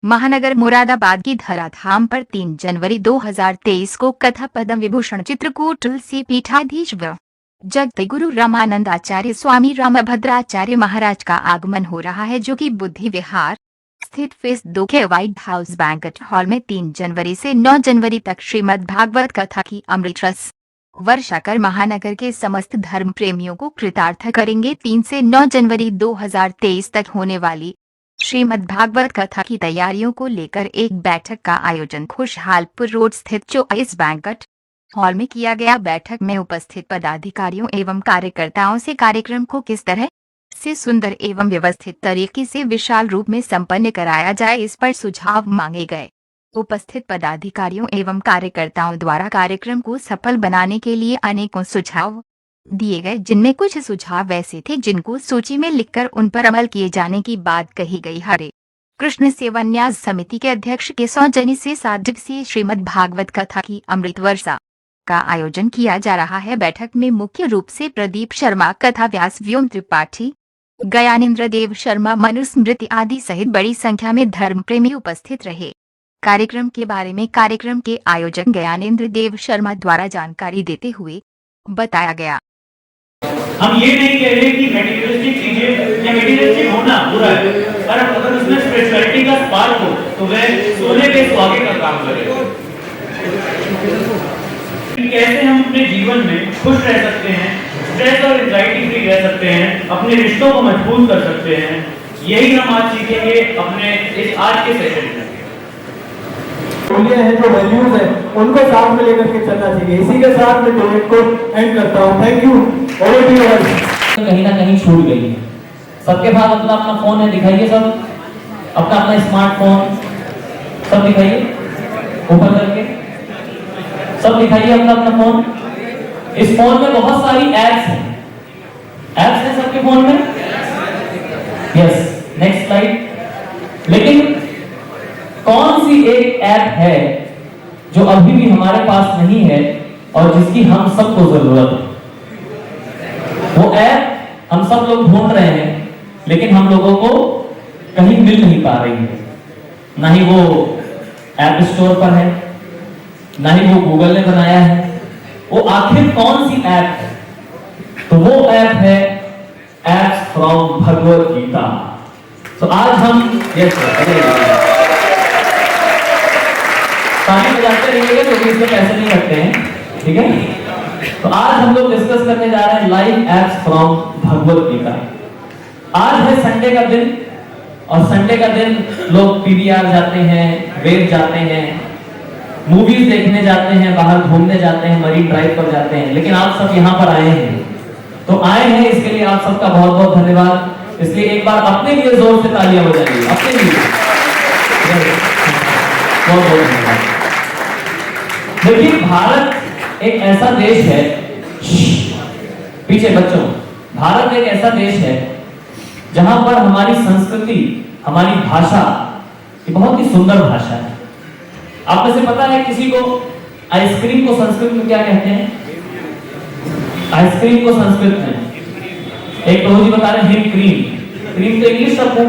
महानगर मुरादाबाद की धराधाम पर 3 जनवरी 2023 को कथा पद्म विभूषण चित्रकूट तुलसी पीठाधीश व जगतगुरु रामानंदाचार्य स्वामी रामभद्राचार्य महाराज का आगमन हो रहा है, जो कि बुद्धि विहार स्थित फेस 2 के व्हाइट हाउस बैंक्वेट हॉल में 3 जनवरी से 9 जनवरी तक श्रीमद् भागवत कथा की अमृत रस वर्षा कर महानगर के समस्त धर्म प्रेमियों को कृतार्थ करेंगे। 3 से 9 जनवरी 2023 तक होने वाली श्रीमद् भागवत कथा की तैयारियों को लेकर एक बैठक का आयोजन खुशहालपुर रोड स्थित चॉइस बैंक्वेट हॉल में किया गया। बैठक में उपस्थित पदाधिकारियों एवं कार्यकर्ताओं से कार्यक्रम को किस तरह से सुंदर एवं व्यवस्थित तरीके से विशाल रूप में संपन्न कराया जाए, इस पर सुझाव मांगे गए। उपस्थित पदाधिकारियों एवं कार्यकर्ताओं द्वारा कार्यक्रम को सफल बनाने के लिए अनेकों सुझाव दिए गए, जिनमें कुछ सुझाव ऐसे थे जिनको सूची में लिखकर उन पर अमल किए जाने की बात कही गई। हरे कृष्ण सेवा न्यास समिति के अध्यक्ष के सौजन्य से 7 दिवसीय श्रीमद् भागवत कथा की अमृत वर्षा का आयोजन किया जा रहा है। बैठक में मुख्य रूप से प्रदीप शर्मा, कथा व्यास, व्योम त्रिपाठी, गयानेन्द्र देव शर्मा, मनुस्मृति आदि सहित बड़ी संख्या में धर्म प्रेमी उपस्थित रहे। कार्यक्रम के बारे में कार्यक्रम के आयोजक गयानेन्द्र देव शर्मा द्वारा जानकारी देते हुए बताया गया। हम ये नहीं कह रहे कि मेटीरियलिस्टिक चीजें या मेटीरियलिस्टिक होना बुरा है, पर अगर उसमें स्पिरिचुअलिटी का स्पार्क हो तो वह सोने के सुहागे का काम करे। कैसे हम अपने जीवन में खुश रह सकते हैं, स्ट्रेस और एंजाइटी फ्री रह सकते हैं, अपने रिश्तों को मजबूत कर सकते हैं, यही हम आज सीखेंगे अपने इस आज के सेशन में। मूल्य है, जो वैल्यूज है, उनको साथ में लेकर के चलना चाहिए। इसी के साथ मैं टॉपिक को एंड करता हूँ। Thank you. कहीं ना कहीं छूट गई है। सबके पास अपना अपना फोन है, दिखाइए सब अपना अपना स्मार्टफोन, सब दिखाइए ऊपर करके, सब दिखाइए अपना अपना फोन। इस फोन में बहुत सारी एप्स हैं, एप्स हैं सबके फोन में। Yes, next slide. लेकिन कौन सी एक ऐप है जो अभी भी हमारे पास नहीं है और जिसकी हम सबको जरूरत है? वो ऐप हम सब लोग ढूंढ रहे हैं, लेकिन हम लोगों को कहीं मिल नहीं पा रही है। ना ही वो ऐप स्टोर पर है, ना ही वो गूगल ने बनाया है। वो आखिर कौन सी ऐप है? तो वो ऐप है एप्स फ्रॉम भगवत गीता। तो आज हम ताली बजाते रहिएगा क्योंकि इसमें पैसे नहीं लगते हैं, ठीक है? तो आज हम लोग डिस्कस करने जा रहे हैं live apps from Bhagavad Gita. आज है संडे का दिन, और संडे का दिन लोग पीवीआर जाते हैं, वेव जाते हैं, मूवीज देखने जाते हैं, बाहर घूमने जाते हैं, मरीन ड्राइव पर जाते हैं। लेकिन आप सब यहाँ पर आए हैं, तो आए हैं इसके लिए आप सबका बहुत बहुत धन्यवाद। इसलिए एक बार अपने लिए जोर से तालियां बजाइए, अपने लिए बहुत बहुत धन्यवाद। देखिए, भारत एक ऐसा देश है, पीछे बच्चों, भारत एक ऐसा देश है जहां पर हमारी संस्कृति, हमारी भाषा, ये बहुत ही सुंदर भाषा है। आप में से पता है किसी को आइसक्रीम को संस्कृत में क्या कहते हैं? आइसक्रीम को संस्कृत में एक प्रभु जी बता रहे हैं हिम क्रीम। क्रीम तो इंग्लिश शब्द है।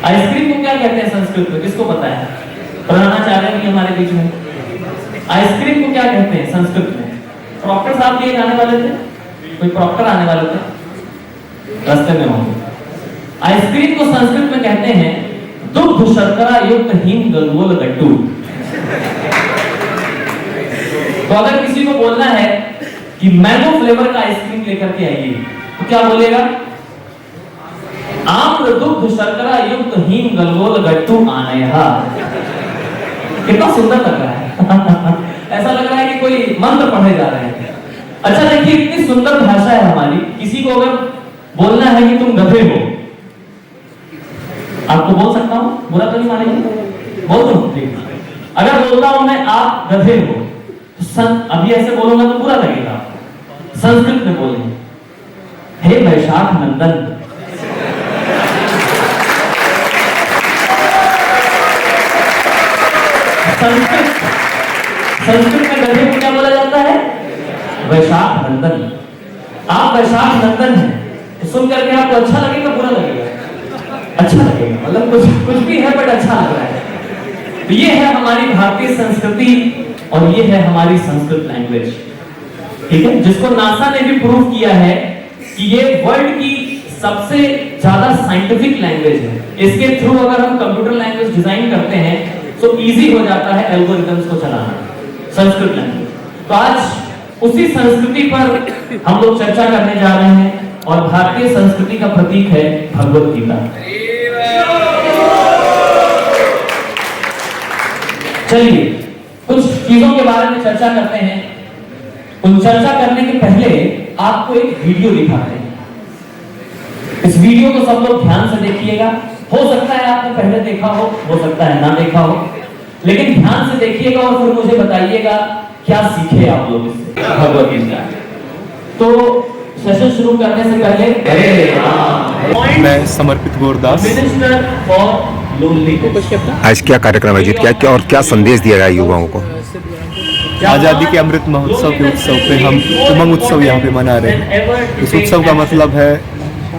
आइसक्रीम को क्या कहते हैं संस्कृत में? किसको पता है? प्रधानाचार्य भी हमारे बीच में। आइसक्रीम को क्या कहते हैं संस्कृत में? प्रॉक्टर साहब भी आने वाले थे, कोई प्रॉक्टर आने वाले थे, रास्ते में होंगे। आइसक्रीम को संस्कृत में कहते हैं दुग्ध शर्करा युक्त हिम गलगोल लड्डू। तो अगर किसी को बोलना है कि मैंगो फ्लेवर का आइसक्रीम लेकर के आइए, तो क्या बोलेगा? आम्र दुग्ध शर्करा युक्त हिम गलगोल लड्डू आनया। कितना सुंदर लग रहा है। ऐसा लग रहा है कि कोई मंत्र पढ़े जा रहे हैं। अच्छा देखिए, इतनी सुंदर भाषा है हमारी। किसी को अगर बोलना है कि तुम गधे हो, आपको बोल सकता हूं, बुरा तो नहीं मानेंगे? बोल दो। अगर बोलता हूं मैं आप गधे हो, तो अभी ऐसे बोलूंगा तो बुरा लगेगा। संस्कृत में बोलेंगे, हे वैशाख नंदन। संस्कृत में गधे को क्या बोला जाता है? वैशाख नंदन। आप वैशाख नंदन हैं, तो सुन करके आपको अच्छा लगेगा, बुरा लगेगा? अच्छा लगेगा, मतलब कुछ भी है बट अच्छा लग रहा है। तो ये है हमारी भारतीय संस्कृति और ये है हमारी संस्कृत लैंग्वेज, ठीक है, जिसको नासा ने भी प्रूव किया है कि ये वर्ल्ड की सबसे ज्यादा साइंटिफिक लैंग्वेज है। इसके थ्रू अगर हम कंप्यूटर लैंग्वेज डिजाइन करते हैं तो इजी हो जाता है एल्गोरिथम्स को चलाना, संस्कृत लैंग्वेज। तो आज उसी संस्कृति पर हम लोग चर्चा करने जा रहे हैं और भारतीय संस्कृति का प्रतीक है भगवत गीता। चलिए कुछ चीजों के बारे में चर्चा करते हैं। उन चर्चा करने के पहले आपको एक वीडियो दिखाते हैं। इस वीडियो को सब लोग ध्यान से देखिएगा। हो सकता है आपने पहले देखा हो सकता है ना देखा हो, लेकिन ध्यान से देखिएगा और फिर मुझे बताइएगा क्या सीखे आप लोग इससे भगवत गीता। तो सेशन शुरू करने से पहले मैं समर्पित गौरदास। Minister for loneliness. आज क्या कार्यक्रम आयोजित किया और क्या संदेश दिया गया युवाओं को? आज़ादी के अमृत महोत्सव के उत्सव पे हम उमंग उत्सव यहाँ पे मना रहे हैं। इस उत्सव का मतलब है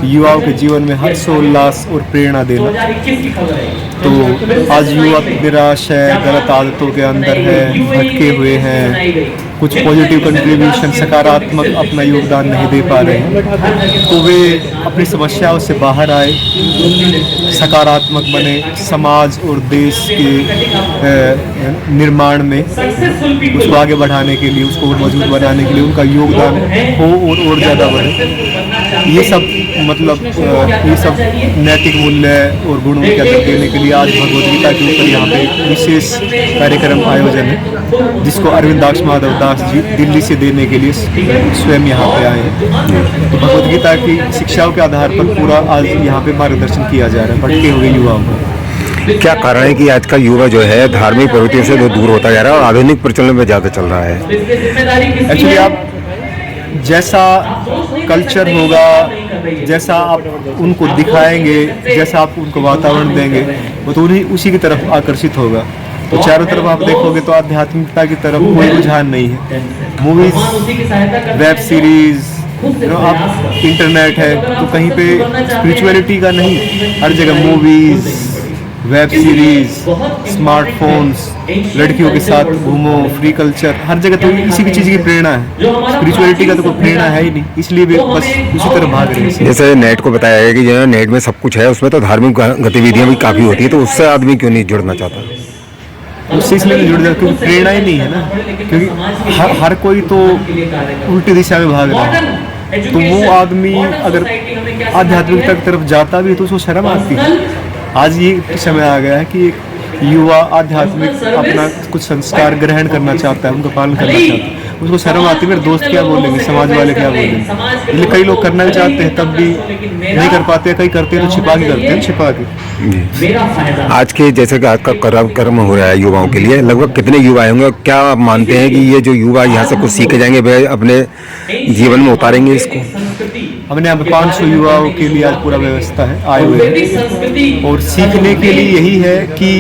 युवाओं के जीवन में हर्षोल्लास और प्रेरणा देना। 2021 की खबर है। तो आज युवा निराश है, गलत आदतों के अंदर है, भटके हुए हैं, कुछ पॉजिटिव कंट्रीब्यूशन सकारात्मक अपना योगदान नहीं दे पा रहे हैं। तो वे अपनी समस्याओं से बाहर आए, सकारात्मक बने, समाज और देश के निर्माण में उसको आगे बढ़ाने के लिए, उसको मजबूत बनाने के लिए उनका योगदान हो और ज़्यादा बढ़े। ये सब मतलब ये सब नैतिक मूल्य और गुणों के अंदर देने के लिए आज भगवद गीता के ऊपर यहाँ पे एक विशेष कार्यक्रम आयोजन है, जिसको अरविंदाक्ष माधव दास जी दिल्ली से देने के लिए स्वयं यहाँ पे आए हैं। तो भगवद गीता की शिक्षाओं के आधार पर पूरा आज यहाँ पे मार्गदर्शन किया जा रहा है भटके हुए युवाओं को। क्या कारण है कि आज का युवा जो है धार्मिक प्रवृत्तियों से दूर होता जा रहा है और आधुनिक प्रचलन में ज़्यादा चल रहा है? एक्चुअली आप जैसा कल्चर होगा, जैसा आप उनको दिखाएंगे, जैसा आप उनको वातावरण देंगे, वो तो उन्हीं उसी की तरफ आकर्षित होगा। तो चारों तरफ आप देखोगे तो आध्यात्मिकता की तरफ कोई रुझान नहीं है। मूवीज, वेब सीरीज, आप इंटरनेट है तो कहीं पे स्पिरिचुअलिटी का नहीं, हर जगह मूवीज, वेब सीरीज, स्मार्टफोन्स, लड़कियों के साथ घूमो, फ्री कल्चर, हर जगह तो इसी की चीज़ की प्रेरणा है। स्पिरिचुअलिटी का तो कोई प्रेरणा है ही नहीं, इसलिए भी बस उसी तरह भाग रहे हैं। जैसे नेट को बताया गया कि जो है नेट में सब कुछ है, उसमें तो धार्मिक गतिविधियां भी काफ़ी होती है, तो उससे आदमी क्यों नहीं जुड़ना चाहता? उससे इसलिए नहीं जुड़ जाता क्योंकि प्रेरणा ही नहीं है ना, क्योंकि हर कोई तो उल्टी दिशा में भाग रहा है। तो वो आदमी अगर आध्यात्मिकता की तरफ जाता भी तो उसको शर्म आती है। आज ये समय आ गया है कि एक युवा आध्यात्मिक अपना कुछ संस्कार ग्रहण करना चाहता है, उनका पालन करना चाहता है, उसको शर्म आती है मेरे दोस्त क्या बोलेंगे, समाज वाले क्या बोलेंगे। इसलिए कई लोग करना भी चाहते हैं तब भी नहीं कर पाते, कई करते हैं तो छिपा के करते हैं, छिपा के। आज के जैसे कि आज का कर्म हो रहा है युवाओं के लिए, लगभग कितने युवा होंगे? क्या आप मानते हैं कि ये जो युवा यहाँ से कुछ सीखे जाएंगे, वे अपने जीवन में उतारेंगे इसको? हमने यहाँ पे 500 युवाओं के लिए आज पूरा व्यवस्था है आए हुए हैं, और सीखने के लिए यही है कि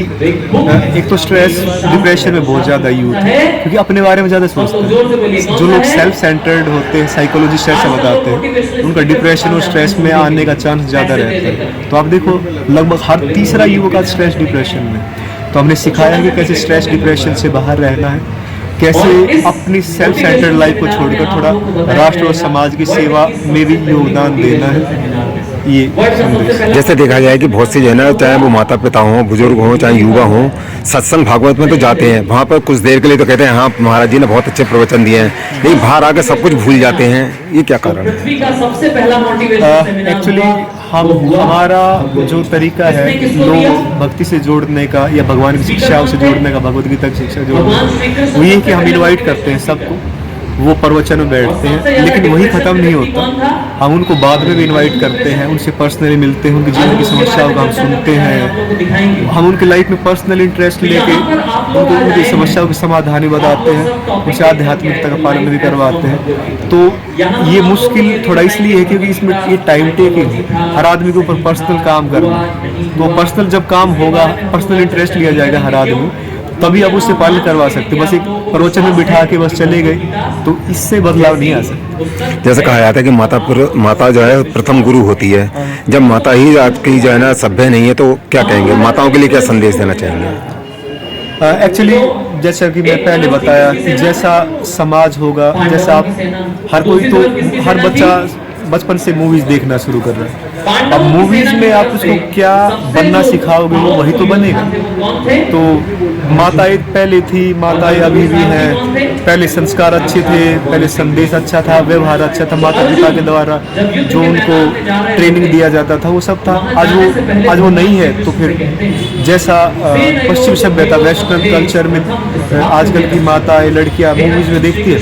एक तो स्ट्रेस डिप्रेशन में बहुत ज़्यादा यूथ है क्योंकि अपने बारे में ज़्यादा सोचते हैं। जो लोग सेल्फ सेंटर्ड होते हैं, साइकोलॉजिस्ट ऐसे बताते हैं, उनका डिप्रेशन और स्ट्रेस में आने का चांस ज़्यादा रहता है। तो आप देखो लगभग हर तीसरा युवक आज स्ट्रेस डिप्रेशन में। तो हमने सिखाया है कि कैसे स्ट्रेस डिप्रेशन से बाहर रहना है, कैसे अपनी सेल्फ सेंटर्ड लाइफ को छोड़कर थोड़ा राष्ट्र और समाज की सेवा में भी योगदान देना है। ये जैसे देखा जाए कि बहुत से जो है ना, चाहे वो माता पिता हों, बुजुर्ग हों, चाहे युवा हों, सत्संग भागवत में तो जाते हैं, वहाँ पर कुछ देर के लिए तो कहते हैं हाँ महाराज जी ने बहुत अच्छे प्रवचन दिए हैं, लेकिन बाहर आकर सब कुछ भूल जाते हैं। ये क्या कारण है? एक्चुअली हमारा जो तरीका है लोग भक्ति से जोड़ने का या भगवान की शिक्षाओं से जोड़ने का, भगवद गीता की शिक्षा जोड़ने का, वो ये कि हम इनवाइट करते हैं सबको, वो प्रवचन में बैठते हैं, लेकिन वही ख़त्म नहीं होता। हम उनको बाद में भी इनवाइट करते हैं, उनसे पर्सनली मिलते हैं, उनकी जीवन की समस्याओं का हम सुनते हैं, हम उनकी लाइफ में पर्सनल इंटरेस्ट लेके उनको उनकी समस्याओं के समाधान भी बताते हैं, उनसे आध्यात्मिकता का पालन भी करवाते हैं। तो ये मुश्किल थोड़ा इसलिए है क्योंकि इसमें ये टाइम टेकिंग है, हर आदमी के ऊपर पर्सनल काम करना। तो पर्सनल जब काम होगा, पर्सनल इंटरेस्ट लिया जाएगा हर आदमी, तभी आप उससे पालन करवा सकते। बस एक प्रवचन में बिठा के बस चले गए तो इससे बदलाव नहीं आ सकता। जैसे कहा जाता है कि माता जो है प्रथम गुरु होती है। जब माता ही आपकी जो है ना सभ्य नहीं है तो क्या कहेंगे, माताओं के लिए क्या संदेश देना चाहेंगे? एक्चुअली जैसा कि मैं पहले बताया कि जैसा समाज होगा, जैसा आप हर बच्चा बचपन से मूवीज देखना शुरू कर रहा है। अब मूवीज में आप उसको क्या बनना सिखाओगे वो वही तो बनेगा। तो माताएं पहले थी, माताएं अभी भी हैं। पहले संस्कार अच्छे थे, पहले संदेश अच्छा था, व्यवहार अच्छा था, माता पिता के द्वारा जो उनको ट्रेनिंग दिया जाता था वो सब था। आज वो नहीं है। तो फिर जैसा पश्चिम सभ्यता वेस्टर्न कल्चर में आजकल की माताएं लड़कियां मूवीज में देखती है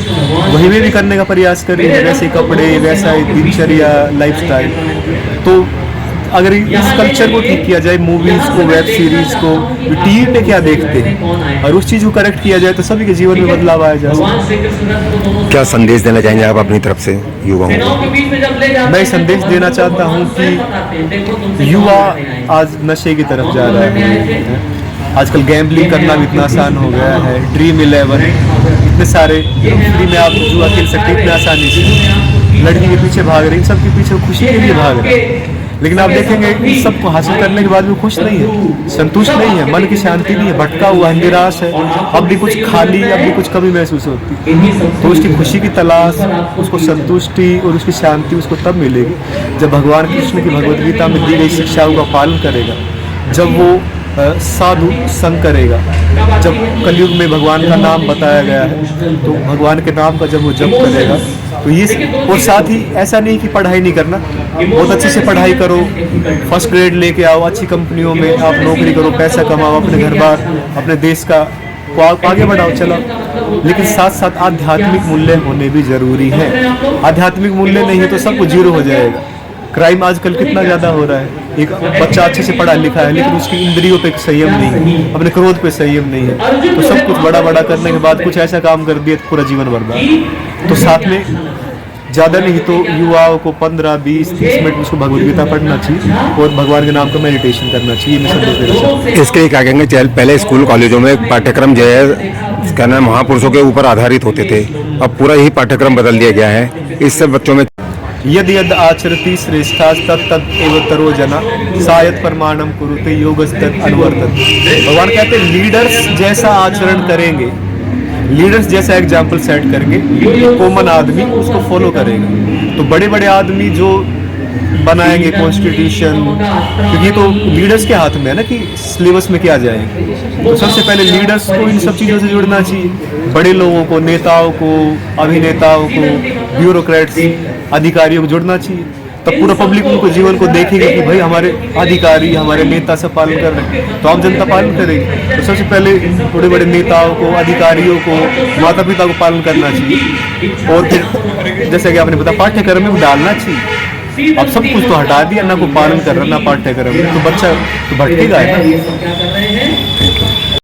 वही में भी करने का प्रयास कर रही है, वैसे कपड़े, वैसा दिनचर्या, लाइफस्टाइल। तो अगर इस कल्चर को ठीक किया जाए, मूवीज को, वेब सीरीज को, टीवी पे क्या देखते हैं और उस चीज को करेक्ट किया जाए तो सभी के जीवन में बदलाव आया जा सकता। क्या संदेश देना चाहेंगे आप अपनी तरफ से युवाओं को? मैं संदेश देना चाहता हूँ कि युवा आज नशे की तरफ जा रहा है। आजकल गैम्बलिंग करना भी इतना आसान हो गया है, ड्रीम 11 इतने सारे फ्री में आप जुआ खेल सकते हैं इतने आसानी से। लड़की के पीछे भाग रही, सबके पीछे खुशी के लिए भाग रहे हैं। लेकिन आप देखेंगे इन सबको हासिल करने के बाद भी खुश नहीं है, संतुष्ट नहीं है, मन की शांति नहीं है, भटका हुआ है, निराश है। अब भी कुछ खाली, अब भी कुछ कमी महसूस होती है। तो उसकी खुशी की तलाश, उसको संतुष्टि और उसकी शांति उसको तब मिलेगी जब भगवान कृष्ण की भगवद गीता में दी गई शिक्षाओं का पालन करेगा, जब वो साधु संग करेगा। जब कलयुग में भगवान का नाम बताया गया है तो भगवान के नाम का जब वो जप करेगा तो ये, और साथ ही ऐसा नहीं कि पढ़ाई नहीं करना, बहुत अच्छे से पढ़ाई करो, फर्स्ट ग्रेड लेके आओ, अच्छी कंपनियों में आप नौकरी करो, पैसा कमाओ, अपने घर बार, अपने देश का को आप आगे बढ़ाओ, चलाओ। लेकिन साथ साथ आध्यात्मिक मूल्य होने भी जरूरी है। आध्यात्मिक मूल्य नहीं है तो सब कुछ जीरो हो जाएगा। क्राइम आजकल कितना ज्यादा हो रहा है। एक बच्चा अच्छे से पढ़ा लिखा है लेकिन उसकी इंद्रियों पे संयम नहीं है, अपने क्रोध पे संयम नहीं है, तो सब कुछ बड़ा बड़ा करने के बाद कुछ ऐसा काम कर दिया तो पूरा जीवन बर्बाद। तो साथ में ज़्यादा नहीं तो युवाओं को 15, 20, 30 मिनट उसको भगवद गीता पढ़ना चाहिए और भगवान के नाम का मेडिटेशन करना चाहिए। मैं संदेश देना चाहता हूँ। इसके लिए क्या कहेंगे? पहले स्कूल कॉलेजों में पाठ्यक्रम जो है क्या नाम महापुरुषों के ऊपर आधारित होते थे, अब पूरा ही पाठ्यक्रम बदल दिया गया है। इससे बच्चों में यद यद आचरति श्रेष्ठा तत् एव तरो जना सायत प्रमाणम कुरुते योगस्तत् अनुवर्तत। भगवान कहते हैं लीडर्स जैसा आचरण करेंगे, लीडर्स जैसा एग्जाम्पल सेट करेंगे, कॉमन आदमी उसको फॉलो करेगा। तो बड़े बड़े आदमी जो बनाएंगे कॉन्स्टिट्यूशन, क्योंकि तो लीडर्स के हाथ में है ना कि सिलेबस में क्या जाएंगे। तो सबसे पहले लीडर्स को इन सब चीज़ों से जुड़ना चाहिए, बड़े लोगों को, नेताओं को, अभिनेताओं को, ब्यूरोक्रेट्स, अधिकारियों को जुड़ना चाहिए। तब पूरा पब्लिक उनको जीवन को देखेगी कि भाई हमारे अधिकारी, हमारे नेता सब पालन कर रहे हैं, तो आम जनता पालन करेगी। तो सबसे पहले बड़े बड़े नेताओं को, अधिकारियों को, माता पिता को पालन करना चाहिए। और फिर जैसे कि आपने बताया पाठ्यक्रम में डालना चाहिए। अब सब कुछ तो हटा दिया, ना को पालन कर रहा ना पाठ्यक्रम में, तो बच्चा तो भटकेगा है ना।